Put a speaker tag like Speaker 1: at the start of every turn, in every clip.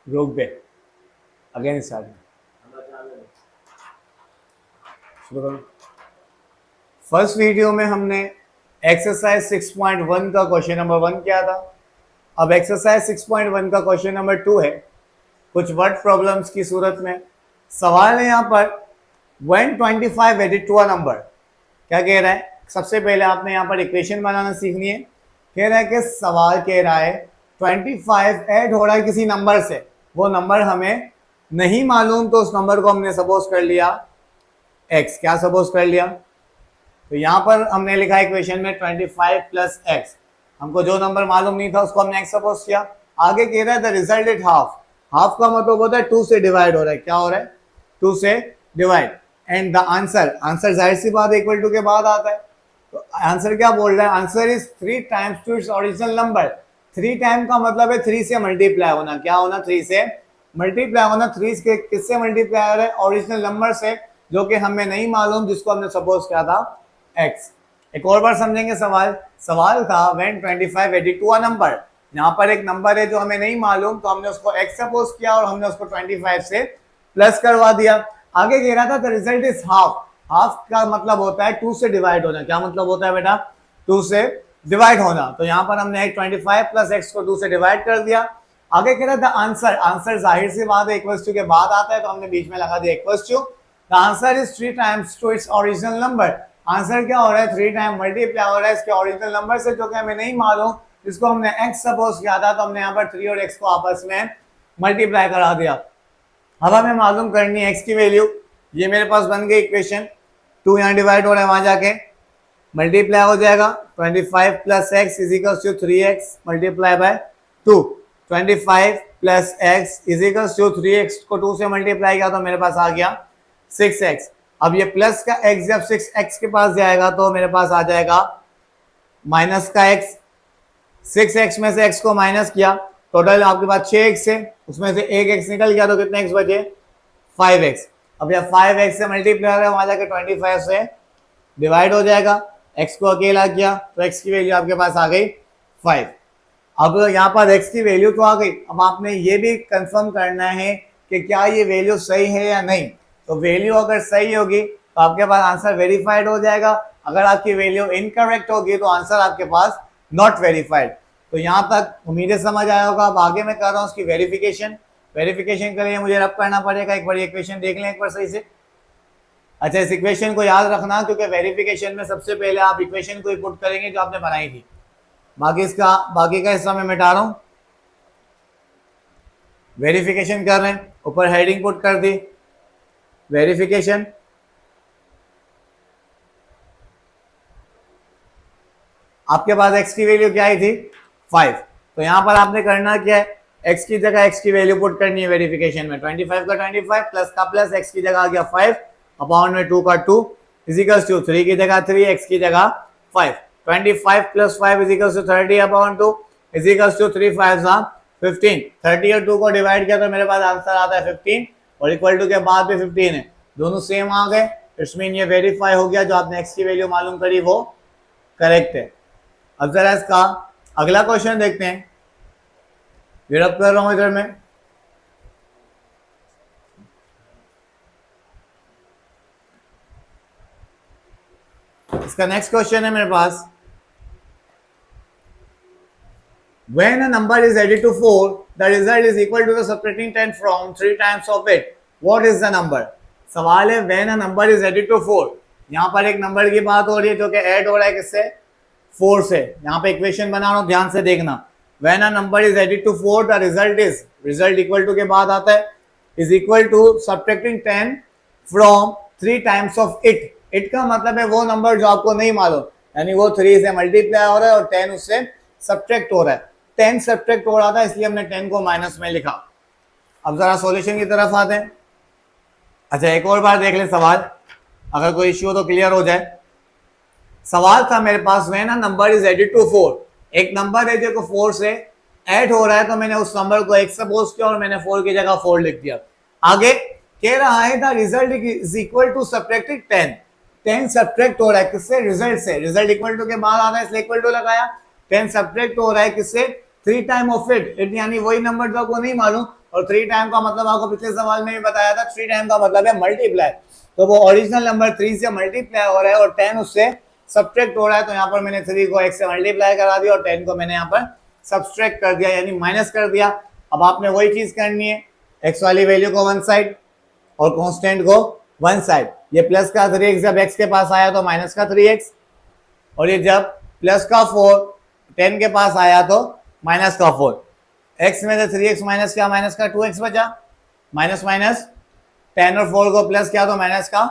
Speaker 1: रोक पे again start शुरू करो। फर्स्ट वीडियो में हमने एक्सरसाइज 6.1 का क्वेश्चन नंबर 1 किया था। अब एक्सरसाइज 6.1 का क्वेश्चन नंबर 2 है, कुछ वर्ड प्रॉब्लम्स की सूरत में। सवाल है यहाँ पर when 25 added to a number. क्या कह रहा है? सबसे पहले आपने यहाँ पर इक्वेशन बनाना सीखनी है। कह रहा है कि सवाल कह रहा है 25 ऐड हो रहा है किसी नंबर से, वो नंबर हमें नहीं मालूम, तो उस नंबर को हमने सपोज कर लिया x। क्या सपोज कर लिया? तो यहाँ पर हमने लिखा है इक्वेशन में 25 प्लस एक्स। हमको जो नंबर मालूम नहीं था उसको हमने x सपोज किया। आगे कह रहा है the result is half. Half का मतलब होता है 2 से डिवाइड हो रहा है। क्या हो रहा है? 2 से divide. And the answer, answer जाहिर सी बात इक्वल टू के बाद आता है। तो आंसर क्या बोल रहा है? Answer is 3 times to its original number. 3 time का मतलब है 3 से मल्टीप्लाई होना। क्या होना? 3 से मल्टीप्लाई होना। 3 के किससे मल्टीप्लाई हो रहा है? ओरिजिनल नंबर से, जो कि हमें नहीं मालूम, जिसको हमने सपोज किया था x। एक और बार समझेंगे सवाल। सवाल था when 25 added to a number. यहाँ पर एक नंबर है जो हमें नहीं मालूम, तो हमने उसको x सपोज किया और हमने उसको 25 से प्लस करवा दिया। आगे कह रहा था the result is half. Half का मतलब होता है 2 से डिवाइड होना। क्या मतलब होता है बेटा? 2 से डिवाइड होना। तो यहाँ पर हमने 25 प्लस एक्स को 2 से डिवाइड कर दिया। आगे कह रहा था आंसर, आंसर जाहिर सी बात है इक्वल्स टू के बाद आता है, तो हमने बीच में लगा दिया equals to. The answer is 3 times to its original number. Answer क्या हो रहा है? 3 टाइम मल्टीप्लाई हो रहा है इसके ओरिजिनल नंबर से, जो कि हमें नहीं मालूम, जिसको हमने x सपोज किया था। तो हमने यहाँ पर 3 और x को आपस में मल्टीप्लाई करा दिया। अब हमें मालूम करनी है x की वैल्यू। ये मेरे पास बन गई इक्वेशन। 2 यहाँ डिवाइड हो रहा है, वहां जाके मल्टीप्लाई हो जाएगा। 25 plus x is equal to 3x multiply by 2। 25 plus x is equal to 3x को 2 से मल्टीप्लाई किया तो मेरे पास आ गया 6x। अब ये प्लस का x जब 6x के पास जाएगा तो मेरे पास आ जाएगा माइनस का x। 6x में से x को माइनस किया, टोटल आपके पास 6x है, उसमें से एक x निकल गया तो कितने x बचे? 5x। अब यह 5x से मल्टीप्लाई है, वहां जाके 25 से डिवाइड हो जाएगा। x को अकेला किया तो x की वैल्यू आपके पास आ गई 5। अब यहाँ पर x की वैल्यू तो आ गई। अब आपने ये भी कंफर्म करना है कि क्या ये वैल्यू सही है या नहीं। तो वैल्यू अगर सही होगी तो आपके पास आंसर वेरीफाइड हो जाएगा। अगर आपकी वैल्यू इनकरेक्ट होगी तो आंसर आपके पास नॉट वेरीफाइड। तो यहाँ तक उम्मीदें समझ आया होगा। अब आगे मैं कर रहा हूँ उसकी वेरिफिकेशन। वेरिफिकेशन के लिए मुझे रब करना पड़ेगा। एक बार इक्वेशन देख लें एक बार सही से। अच्छा, इस इक्वेशन को याद रखना, क्योंकि वेरिफिकेशन में सबसे पहले आप इक्वेशन को पुट करेंगे जो आपने बनाई थी। बाकी का हिस्सा मैं मिटा रहा हूँ। वेरिफिकेशन कर रहे हैं, ऊपर हेडिंग पुट कर दी वेरिफिकेशन। आपके पास x की वैल्यू क्या आई थी? 5। तो यहां पर आपने करना क्या है? x की जगह x की वैल्यू पुट करनी है वेरिफिकेशन में। 25 का 25 प्लस का प्लस, x की जगह आ गया 5 अपॉन में 2 का 2 इज इक्वल्स टू 3 की जगह 3, x की जगह 5। 25 plus 5 is equals to 30 upon 2 is equals to 3 5 15। 30 और 2 को डिवाइड किया तो मेरे पास आंसर आता है 15 और इक्वल टू के बाद भी 15 है, दोनों सेम आ गए। इट्स मीन ये वेरीफाई हो गया, जो आपने x की वैल्यू मालूम करी वो करेक्ट है। अब जरा इसका अगला क्वेश्चन देखते हैं। रब कर रहा हूं इधर में। इसका नेक्स्ट क्वेश्चन है मेरे पास, when a number is added to 4 the result is equal to the subtracting 10 from 3 times of it, what is the number। सवाल है when a number is added to 4। यहाँ पर एक नंबर की बात हो रही है जो कि ऐड हो रहा है किससे? 4 से। यहाँ पे इक्वेशन बना रहा हूँ, ध्यान से देखना। when a number is added to 4 the result is, result equal to के बाद आता है, is equal to subtracting 10 from 3 times of it। it का मतलब है वो नंबर जो आपको नहीं मालूम, यानी वो 3 से मल्टीप्लाई हो रहा है और 10 उससे सब्ट्रैक्ट हो रहा है। 10 सब्ट्रैक्ट हो रहा था इसलिए हमने 10 को माइनस में लिखा। अब जरा सॉल्यूशन की तरफ आते हैं। अच्छा, एक और बार देख ले सवाल, अगर कोई इश्यू हो तो क्लियर हो जाए। सवाल था मेरे पास when a number is added to 4, एक नंबर है जो 4 से ऐड हो रहा है, तो मैंने उस नंबर को x सपोज किया और मैंने 4 की जगह 4 लिख दिया। आगे कह रहा है the result is equal to subtracting 10। 10 subtract हो रहा है किससे? रिजल्ट से। रिजल्ट इक्वल टू के बाद आ रहा है इसलिए इक्वल टू लगाया। 10 सब्ट्रैक्ट हो रहा है किससे? 3 टाइम ऑफ इट यानी वही नंबर जो आपको नहीं मालूम, और 3 टाइम का मतलब आपको पिछले सवाल में भी बताया था, 3 टाइम का मतलब है मल्टीप्लाई। तो वो ओरिजिनल नंबर 3 से मल्टीप्लाई हो रहा है और 10 उससे सब्ट्रैक्ट हो रहा है, तो यहाँ पर मैंने 3 को x से मल्टीप्लाई करा दिया और 10 को मैंने यहाँ पर सब्ट्रैक्ट कर दिया यानी माइनस कर दिया। अब आपने वही चीज करनी है, x वाली वैल्यू को वन साइड और कांस्टेंट को वन साइड। ये प्लस का 3x जब x के पास आया तो माइनस का 3x, और ये जब प्लस का 4 10 के पास आया तो माइनस का 4। x में से 3x माइनस क्या, माइनस का 2x बचा, माइनस माइनस 10 और 4 को प्लस किया तो माइनस का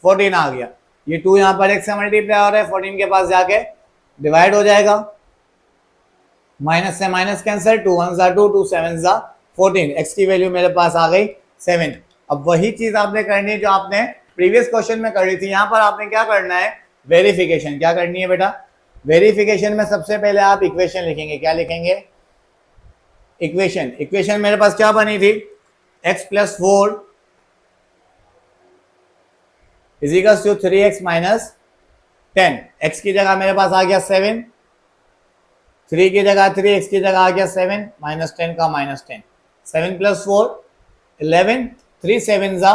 Speaker 1: 14 आ गया। ये 2 यहाँ पर x से मल्टीप्लाई हो रहा है, 14 के पास जाके डिवाइड हो जाएगा, माइनस से माइनस कैंसिल, 2 1 जा 2, 2 7 जा 14, x की वैल्यू मेरे पास आ गई 7। अब वही चीज आपने करनी है जो आपने प्रीवियस क्वेश्चन में करी थी। यहाँ पर आपने क्या करना है, वेरिफिकेशन। क्या करनी है बेटा, वेरिफिकेशन में सबसे पहले आप इक्वेशन लिखेंगे। क्या लिखेंगे, इक्वेशन। इक्वेशन मेरे पास क्या बनी थी, x plus 4 is equals to 3x minus 10। x की जगह मेरे पास आ गया 7, 3 की जगह 3, x की जगह आ गया 7, माइनस 10 का माइनस 10, 7 प्लस 4 11, 3 7 जा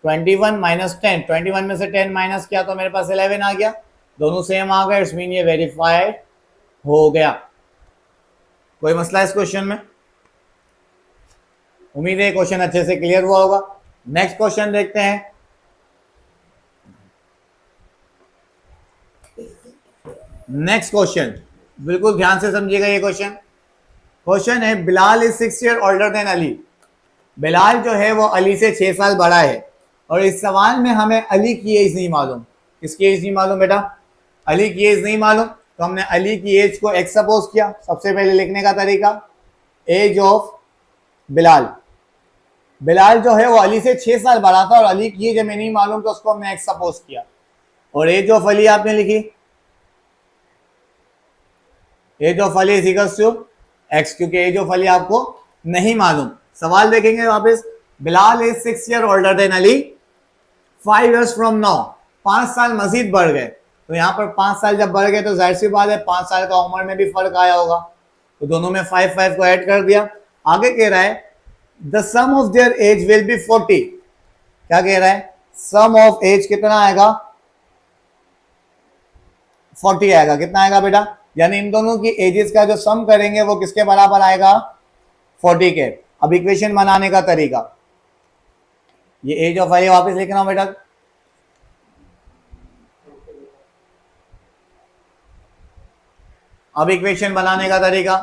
Speaker 1: 21 माइनस 10, 21 में से 10 माइनस किया तो मेरे पास 11 आ गया, दोनों सेम आ गए, इट्स मीन ये वेरीफाइड हो गया। कोई मसला इस क्वेश्चन में? उम्मीद है क्वेश्चन अच्छे से क्लियर हुआ होगा। नेक्स्ट क्वेश्चन देखते हैं। नेक्स्ट क्वेश्चन बिल्कुल ध्यान से समझिएगा। ये क्वेश्चन है, Bilal is 6 year older than Ali. Bilal जो है वो अली से 6 साल बड़ा है, और इस सवाल में हमें अली की एज नहीं मालूम। किसकी एज नहीं मालूम बेटा, अली की एज नहीं मालूम। तो हमने अली की एज को x सपोज किया। सबसे पहले लिखने का तरीका, एज ऑफ बिलाल। बिलाल जो है वो अली से 6 साल बड़ा था और अली की एज हमें नहीं मालूम, तो उसको हमने x सपोज किया। और एज ऑफ अली आपने लिखी, age of Ali is equals to x, क्योंकि एज ऑफ अली आपको नहीं मालूम। सवाल देखेंगे वापस, Bilal is 6 year older than Ali 5 years from now. 5 साल मजीद बढ़ गए, तो यहाँ पर 5 साल जब बढ़ गए तो जाहिर सी बात है 5 साल का उम्र में भी फर्क आया होगा, तो दोनों में 5 5 को ऐड कर दिया। आगे कह रहा है the sum of their age will be 40। क्या कह रहा है, सम ऑफ एज कितना आएगा, 40 आएगा। कितना आएगा बेटा, यानी इन दोनों की एजेस का जो सम करेंगे वो किसके बराबर आएगा, 40 के। अब इक्वेशन बनाने का तरीका, ये एज ऑफ अली वापस लिखना हो बेटा। अब इक्वेशन बनाने का तरीका,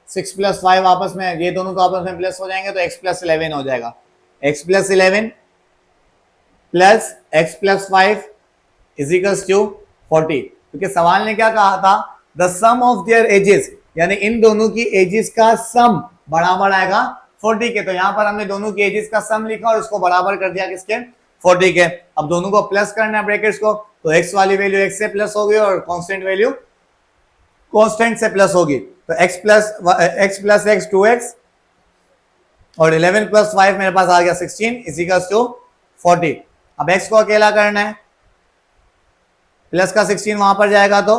Speaker 1: 6 प्लस 5 आपस में, ये दोनों तो आपस में प्लस हो जाएंगे तो x प्लस 11 हो जाएगा। x plus 11 plus x plus 5 is equals to 40। क्योंकि सवाल ने क्या कहा था, the sum of their ages, यानी इन दोनों की एजेस का सम बराबर आएगा 40 के। तो यहाँ पर हमने दोनों की एजेस का सम लिखा और उसको बराबर कर दिया किसके, 40 के। अब दोनों को प्लस करना है ब्रैकेट्स को, तो x वाली वैल्यू x से प्लस होगी और कांस्टेंट वैल्यू कांस्टेंट से प्लस होगी। तो x प्लस x 2x और 11 प्लस 5 मेरे पास आ गया 16 इज इक्वल्स टू 40। अब x को अकेला करना है, प्लस का 16 वहां पर जाएगा तो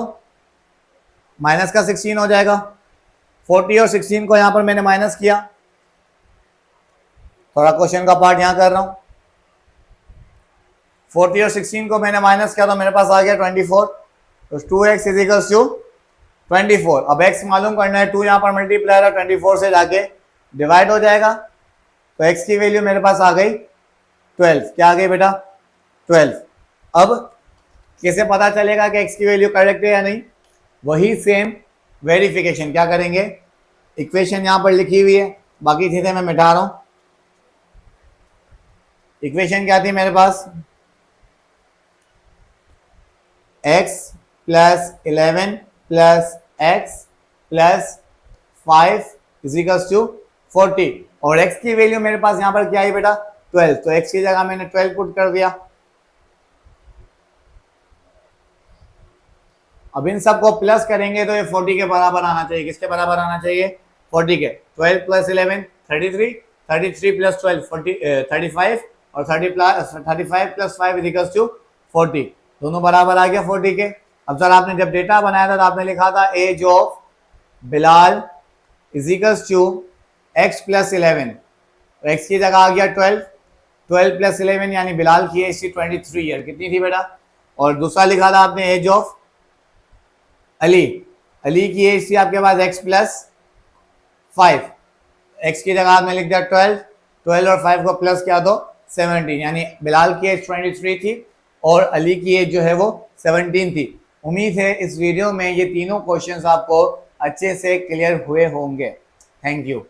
Speaker 1: माइनस का 16 हो जाएगा। 40 और 16 को यहां पर मैंने माइनस किया, थोड़ा क्वेश्चन का पार्ट यहां कर रहा हूं। 40 और 16 को मैंने माइनस किया तो मेरे पास आ गया 24, तो 2x इज इक्वल्स टू 24। अब x मालूम करना है, 2 यहां पर मल्टीप्लाई है, 24 से जाके डिवाइड हो जाएगा, तो x की वैल्यू मेरे पास आ गई 12। क्या आ गई बेटा, 12। अब कैसे पता चलेगा कि x की वैल्यू करेक्ट है या नहीं, वही सेम वेरिफिकेशन। क्या करेंगे, इक्वेशन यहां पर लिखी हुई है, बाकी चीजें मैं मिटा रहा हूं। इक्वेशन क्या थी मेरे पास, x plus 11 plus x plus 5 is equals to 40, और x की वैल्यू मेरे पास यहां पर क्या है बेटा, 12। तो x की जगह मैंने 12 पुट कर दिया। अब इन सबको प्लस करेंगे तो ये 40 के बराबर आना चाहिए। किसके बराबर आना चाहिए, 40 के। 12 प्लस 11 33, 33 प्लस 12 35, और 35 प्लस 5 इज इक्वल्स टू 40। दोनों बराबर आ गया 40 के। अब सर आपने जब डेटा बनाया था तो आपने लिखा था age of Bilal is equals to x plus 11, x की जगह आ गया 12, 12 प्लस 11 यानी बिलाल की एज थी 23 ईयर, कितनी थी बेटा? और दूसरा लिखा था आपने एज ऑफ अली, अली की एज थी आपके पास x प्लस 5, x की जगह आपने लिख दिया 12, 12 और 5 को प्लस किया तो 17, यानी बिलाल की एज 23 थी और अली की एज जो है वो 17 थी। उम्मीद है इस वीडियो में ये तीनों क्वेश्चंस आपको अच्छे से क्लियर हुए होंगे। Thank you.